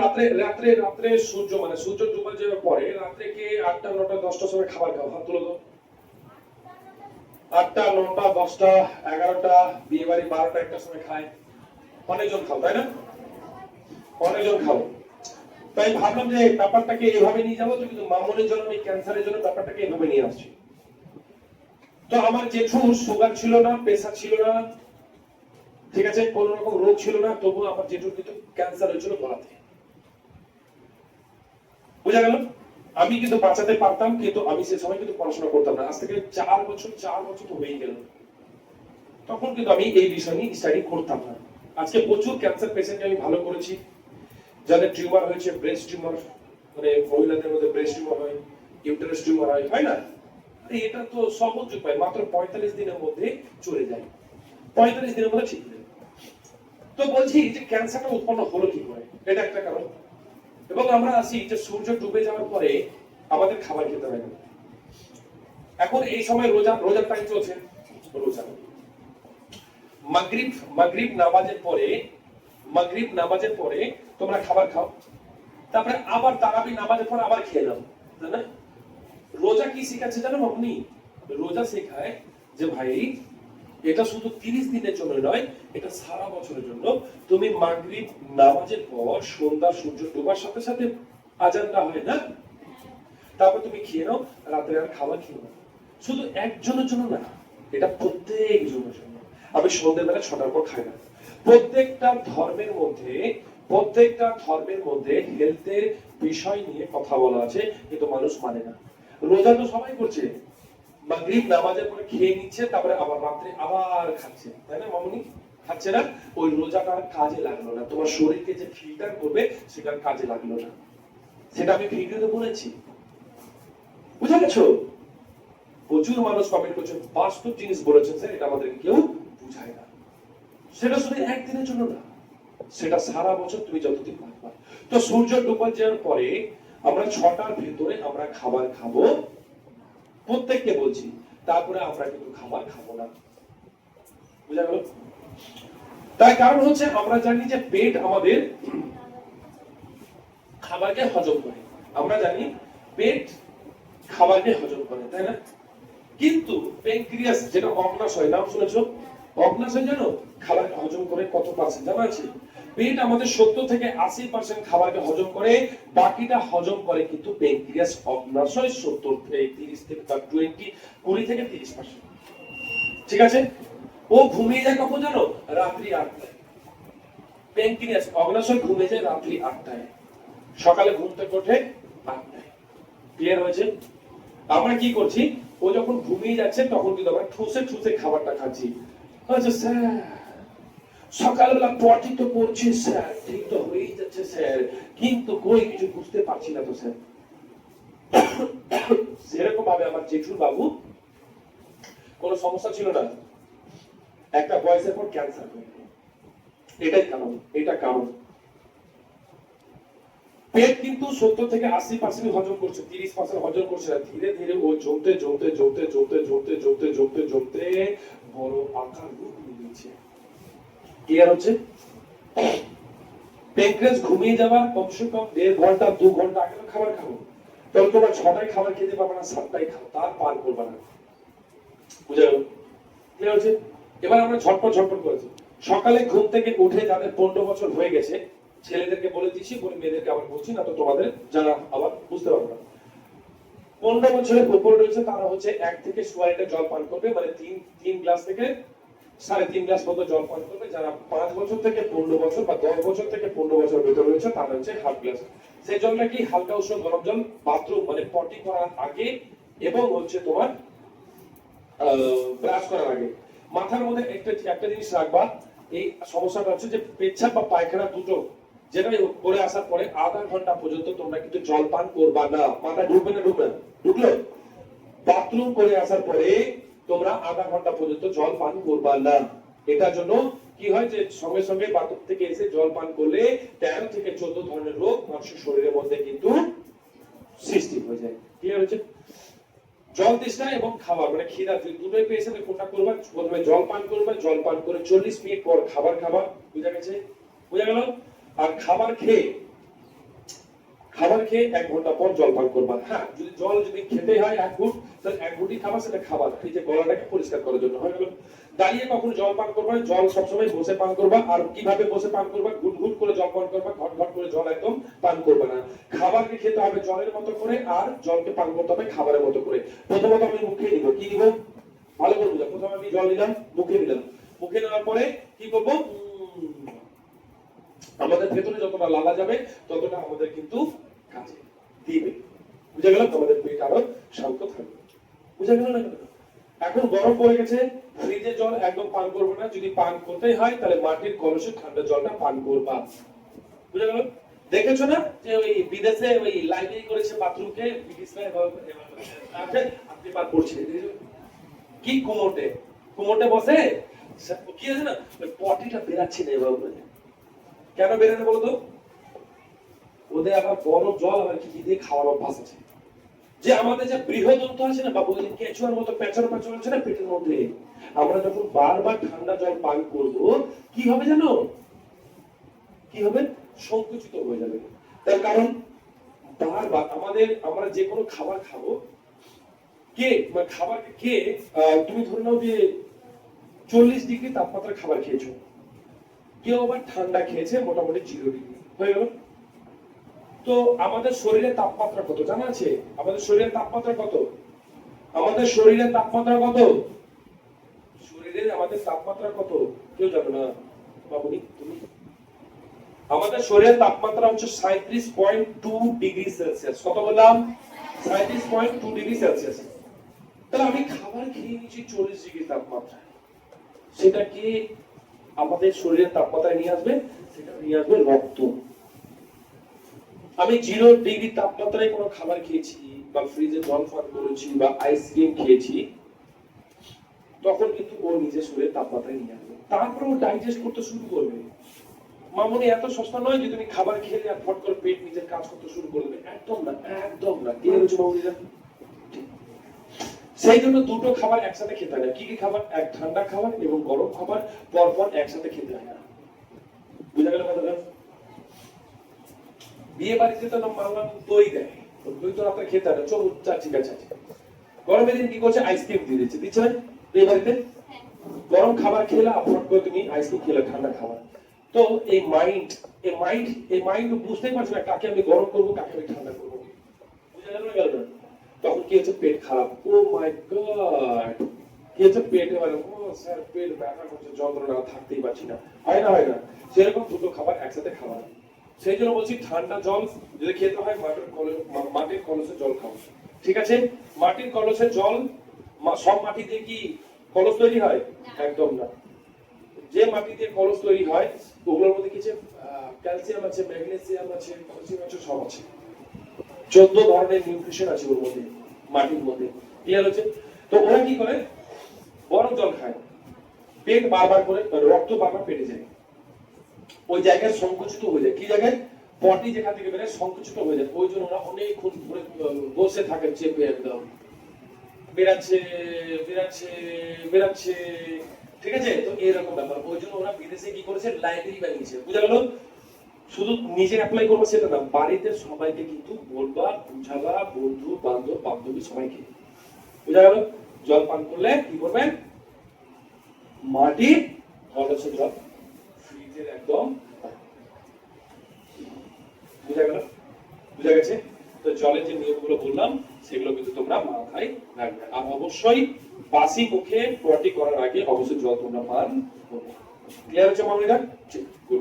রাত্রে রাত্রে রাত্রে সূর্য ডুবে যাওয়ার পরে রাত্রে কে 8টা 9টা 10টার সময় খাবার খাও? হাত তুলো তো। 8টা 9টা 10টা 11টা, বিয়ে বাড়ি 12টা 1টার সময় খায়। অনেকজন খাও, তাই না? অনেকজন খাও। তাই ভাবলাম যে ব্যাপারটাকে এভাবে নিয়ে যাবো, তো কিন্তু মামুনের জন্য আমি ক্যান্সারের জন্য ব্যাপারটাকে এভাবে নিয়ে আসছি। তো আমার জেঠুর সুগার ছিল না, প্রেসার ছিল না, ঠিক আছে, কোন রকম রোগ ছিল না, তবুও আমার জেঠুর কিন্তু ক্যান্সার হয়েছিল গলাতে। বুঝা গেল? আমি কিন্তু বাঁচাতে পারতাম, কিন্তু আমি সে সময় কিন্তু পড়াশোনা করতাম না। আজ থেকে 4 বছর তো হয়েই গেল। তখন কিন্তু আমি এই বিষয় নিয়ে স্টাডি করতাম না। আজকে প্রচুর ক্যান্সার পেশেন্টকে আমি ভালো করেছি। যাদের টিউমার হয়েছে, ব্রেস্ট টিউমার, মানে মহিলাদের মধ্যে ব্রেস্ট টিউমার হয়, ইউটেরাস টিউমার হয় না? এটা তো সহজ উপায়, মাত্র 45 দিনের মধ্যে চলে যায়। 45 দিনের মধ্যে ঠিক হয়ে যায়। তো বলছি যে ক্যান্সারটা উৎপন্ন হলো কি করে, এটা একটা কারণ। এবং আমরা আসি যে সূর্য ডুবে যাওয়ার পরে আমাদের খাবার খেতে হয় না। এখন এই সময় রোজার টাইম চলছে, রোজা মাগরিব নামাজের পরে তোমরা খাবার খাও, তারপরে আবার তারাবি নামাজের পর আবার খেয়ে নাও, তাই না? রোজা কি শিখাচ্ছে জানো আপনি? রোজা শেখায় যে ভাই এটা শুধু 30 দিনের জন্য নয়, এটা সারা বছরের জন্য। তুমি মাগরিব নামাজের পর সন্ধ্যা সূর্য ডোবার সাথে সাথে আজানটা হয় না, তারপর তুমি খেয়ে নাও, রাতে আর খাবার খেয়ে নাও। শুধু একজনের জন্য না, এটা প্রত্যেক জনের জন্য। আমি সন্ধ্যেবেলা 6টার পর খাই না। প্রত্যেকটা ধর্মের মধ্যে হেলথের বিষয় নিয়ে কথা বলা আছে, কিন্তু মানুষ মানে না। রোজা তো সবাই করছে, মাগরিব নামাজের পরে খেয়ে নিচ্ছে, তারপরে আবার রাত্রে আবার খাচ্ছে, তাই না মামুনি? খাচ্ছে না? ওই রোজাটা কাজে লাগলো না, তোমার শরীরকে যে ফিল্টার করবে সেটা কাজে লাগলো না। সেটা আমি ভিডিওতে বলেছি, বুঝা গেছো? প্রচুর মানুষ কমেন্ট করছে, বাস্তব জিনিস বলেছেন স্যার, এটা আমাদের কেউ বুঝায় না। সেটা শুধু একদিনের জন্য না, সেটা সারা বছর তুমি যতদিন পারবা। তো সূর্য ডুবে যাওয়ার পরে আমরা 6টার ভেতরে আমরা খাবার খাবো, প্রত্যেককে বলছি। তারপরে আমরা কিন্তু খাবার খাবো না, বুঝা গেল? তার কারণ হচ্ছে আমরা জানি যে পেট আমাদের খাবারকে হজম করে। আমরা জানি পেট খাবারকে হজম করে, তাই না? কিন্তু প্যানক্রিয়াস, যেটা অগ্নাশয়, নাম শুনেছো? অগ্নাশয় জানো খাবারকে হজম করে কত পার্সেন্ট জানা আছে? পেট আমাদের 70 থেকে 80% খাবারকে হজম করে, বাকিটা হজম করে কিন্তু প্যানক্রিয়াস। অগ্নাশয় 70 থেকে 30 থেকে 20 থেকে 30%, ঠিক আছে? ও ঘুমিয়ে যায় কখন জানো? রাত্রি 8টায়। প্যানক্রিয়াস, অগ্নাশয় ঘুমিয়ে যায় রাত্রি 8টায়, সকালে ঘুম থেকে ওঠে 8টায়। ক্লিয়ার হয়েছে? আমরা কি করছি, ও যখন ঘুমিয়ে যাচ্ছে তখন কিন্তু আমরা ঠুসে ঠুসে খাবারটা খাচ্ছি। আচ্ছা স্যার, সকালবেলা পটি তো পড়ছি স্যার, ঠিক তো হয়েই যাচ্ছে স্যার, কিন্তু কই কিছু বুঝতে পারছি না তো স্যার। সেরকম ভাবে আমার জেঠুর বাবু কোনো সমস্যা ছিল না, একটা বয়সের পর ক্যান্সার হয়ে গেল। এটাই কারণ, এটা কারণ। পেট কিন্তু 70 থেকে 80% হজম করছে, 30% হজম করছে না। ধীরে ধীরে ও জমতে জমতে জমতে জমতে জমতে জমতে জমতে জমতে বড় আকার রূপ নিয়েছে। ক্লিয়ার হচ্ছে? প্যানক্রিয়াস ঘুমিয়ে যাওয়ার কমসে কম 1.5 ঘন্টা 2 ঘন্টা আগে তো খাবার খাবো। তখন তোমার 6টায় খাবার খেতে পারবে না, 7টায় খাও, তার পার করবে না। বুঝা গেল? ক্লিয়ার হচ্ছে? এবার আমরা ঝটপট করেছি। সকালে ঘুম থেকে উঠে যাদের 15 বছর হয়ে গেছে, ছেলেদেরকে বলে দিচ্ছি, বলে মেয়েদেরকে আবার বলছি, না তো তোমাদের যারা আবার বুঝতে পারবে না। 15 বছরের উপর রয়েছে তারা হচ্ছে 1 থেকে 1.5 লিটার জল পান করবে, মানে 3 গ্লাস থেকে 3.5 গ্লাস মতো জল পান করবে। যারা 5 বছর থেকে 15 বছর বা 10 বছর থেকে 15 বছর ভেতরে রয়েছে তারা হচ্ছে হাফ গ্লাস। সেই জলটা কি হালকা উষ্ণ গরম জল, বাথরুম মানে পটি করার আগে এবং হচ্ছে তোমার ব্রাশ করার আগে। মাথার মধ্যে একটা জিনিস রাখবা, এই সমস্যাটা হচ্ছে যে পেচ্ছাপ বা পায়খানা দুটো যেটাই করে আসার পরে আধা ঘন্টা পর্যন্ত তোমরা কিন্তু জল পান করবা না। মাথা ঢুকবে না? ঢুকলো? বাথরুম করে আসার পরে তোমরা আধা ঘন্টা পর্যন্ত জল পান করবা না। এটার জন্য কি হয় যে সঙ্গে সঙ্গে বাথরুম থেকে এসে জল পান করলে 13 থেকে 14 ধরনের রোগ মানুষের শরীরের মধ্যে কিন্তু সৃষ্টি হয়ে যায়। ক্লিয়ার হচ্ছে? জল তেষ্টা এবং খাবার মানে খিদা দুটোই পেয়েছে, কোনটা করবা? প্রথমে জল পান করবে, জল পান করে 40 মিনিট পর খাবার খাবা। বুঝা গেছে? বুঝা গেল? আর খাবার খেয়ে খাবার খেয়ে 1 ঘন্টা পর জল পান করবা। হ্যাঁ, যদি খেতে হয় 1 ঘুট, তাহলে 1 ঘুটই খাবার, সেটা খাবার এই যে গলাটাকে পরিষ্কার করার জন্য হয়ে গেল। দাঁড়িয়ে কখনো জল পান করবা না, জল সবসময় বসে পান করবা। আর কিভাবে বসে পান করবা? ঘুট ঘুট করে জল পান করবা, ঘট ঘট করে জল একদম পান করবা না। খাবারকে খেতে হবে জলের মতো করে, আর জলকে পান করতে হবে খাবারের মতো করে। প্রথমত আমি মুখে নিব, কি নিব ভালো করে বুঝা। প্রথমে আমি জল নিলাম, মুখে নিলাম, মুখে নেওয়ার পরে কি করব? আমাদের ভেতরে যতটা লালা যাবে ততটা আমাদের কিন্তু কাজে দিবে। বুঝা গেল? আমাদের পেট আরো শান্ত থাকবে। বুঝা গেল না? এখন গরম পড়ে গেছে, ফ্রিজের জল একদম পান করবো না। যদি পান করতেই হয় তাহলে মাটির কলসে ঠান্ডা জলটা পান করবা। বুঝা গেল? দেখেছো না যে ওই বিদেশে ওই লাইব্রেরি করেছে বাথরুমকে, ব্রিটিশরা আপনি পান করছেন কি কুমোটে বসে কি আছে না, পটিটা বেরাচ্ছে না এভাবে। কেন বেরোনে বলতো? ওদের আবার গরম জল আবার কি দিয়ে খাওয়ার অভ্যাস আছে। যে আমাদের যে বৃহদন্ত আছে না বাবু, কেঁচুয়ার মতো পেঁচানো পেঁচানো আছে না পেটের মধ্যে, আমরা যখন বারবার ঠান্ডা জল পান করব কি হবে জানো? কি হবে? সংকুচিত হয়ে যাবে। তার কারণ বারবার আমরা যে কোনো খাবার খাবো, খাবারকে কে তুমি ধরে নাও যে 40 ডিগ্রি তাপমাত্রা খাবার খেয়েছো, কেউ আবার ঠান্ডা খেয়েছে মোটামুটি 0 ডিগ্রি হয়ে গেল। তো আমাদের শরীরের তাপমাত্রা কত জানা আছে? আমাদের শরীরের তাপমাত্রা কত? আমাদের শরীরের তাপমাত্রা কত? আমাদের তাপমাত্রা কত কেউ জানে না বাবুনি? তুমি? আমাদের শরীরের তাপমাত্রা হচ্ছে 37.2 ডিগ্রি সেলসিয়াস। কত বললাম? 37.2 ডিগ্রি সেলসিয়াস। তাহলে আমি খাবার খেয়ে নিয়েছি 40 ডিগ্রি তাপমাত্রা, সেটা কি আমাদের শরীরের তাপমাত্রায় নিয়ে আসবে? সেটা নিয়ে আসবে রক্ত। আমি 0 ডিগ্রি তাপমাত্রায় কোনো খাবার খেয়েছি বা ফ্রিজে জল পান করেছি বা আইসক্রিম খেয়েছি, তখন কিন্তু ও নিজের শরীরের তাপমাত্রায় নিয়ে আসবে। তারপর ও ডাইজেস্ট করতে শুরু করবে। মামুনি এত সস্তা নয় যে তুমি খাবার খেলে আর ফট করে পেট নিজের কাজ করতে শুরু করে দেবে। একদম না, একদম না। কি হয়েছে মামুনিরা? সেই জন্য দুটো খাবার একসাথে খেতে হয় না। কি কি খাবার? এক ঠান্ডা খাবার এবং গরম খাবার পরপর একসাথে খেতে হয় না। বুঝা গেল কথাটা? বিয়ে বাড়িতে তো মানলাম দই দেয়, দই তো আপনার খেতে হয় না, চল ঠিক আছে। গরমের দিন কি করছে? আইসক্রিম দিয়ে দিচ্ছে না বিয়ে বাড়িতে? গরম খাবার খেলে আফোর্ড করে তুমি আইসক্রিম খেলে ঠান্ডা খাবার। তো এই মাইন্ড বুঝতেই পারছে না কাকে আমি গরম করবো, কাকে আমি ঠান্ডা করবো। বুঝা গেল না? গেল না? তখন কি হচ্ছে? পেট খারাপ। ও মাই গড, কি হচ্ছে? পেটে মানে ও স্যার পেট ব্যথা করছে, যন্ত্রণা, থাকতেই পারছি না। হয় না? সেরকম দুটো খাবার একসাথে খাওয়া। সেই জন্য বলছি ঠান্ডা জল যদি খেতে হয় মাটির কলসে জল খাও। ঠিক আছে? মাটির কলসের জল, সব মাটি দিয়ে কি কলস তৈরি হয়? একদম না। যে মাটি দিয়ে কলস তৈরি হয় ওগুলোর মধ্যে কিছু ক্যালসিয়াম আছে, ম্যাগনেসিয়াম আছে, ক্যালসিয়াম আছে, সব আছে। 14 ধরনের নিউট্রিশন আছে ওর মধ্যে, মাটির মধ্যে। ক্লিয়ার হচ্ছে? তো ওরা কি করে? গরম জল খায়, পেট বারবার করে রক্ত বারবার পেটে যায়, ওই জায়গায় সংকুচিত হয়ে যায়। কি জায়গায়? পটি যেখান থেকে বেরোয় সংকুচিত হয়ে যায়। ওই জন্য ওরা অনেকক্ষণ ধরে বসে থাকে চেপে, একদম বেরাচ্ছে। ঠিক আছে? তো এরকম ব্যাপার। ওই জন্য ওরা বিদেশে কি করেছে? লাইব্রেরি বানিয়েছে। বুঝা গেল? শুধু নিজে অ্যাপ্লাই করবো সেটা না, বাড়িতে সবাইকে কিন্তু বলবা, বুঝাবা, বন্ধু বান্ধব বান্ধবী সবাইকে। বুঝা গেল? জল পান করলে কি করবেন? মাটির কলসের জল, ফ্রিজের একদম। বুঝা গেল? বুঝা গেছে? তো জলের যে নিয়মগুলো বললাম সেগুলো কিন্তু তোমরা মাথায় রাখবে। আর অবশ্যই বাসি মুখে পটি করার আগে অবশ্যই জল তোমরা পান করবে। ক্লিয়ার হচ্ছে মামনিরা?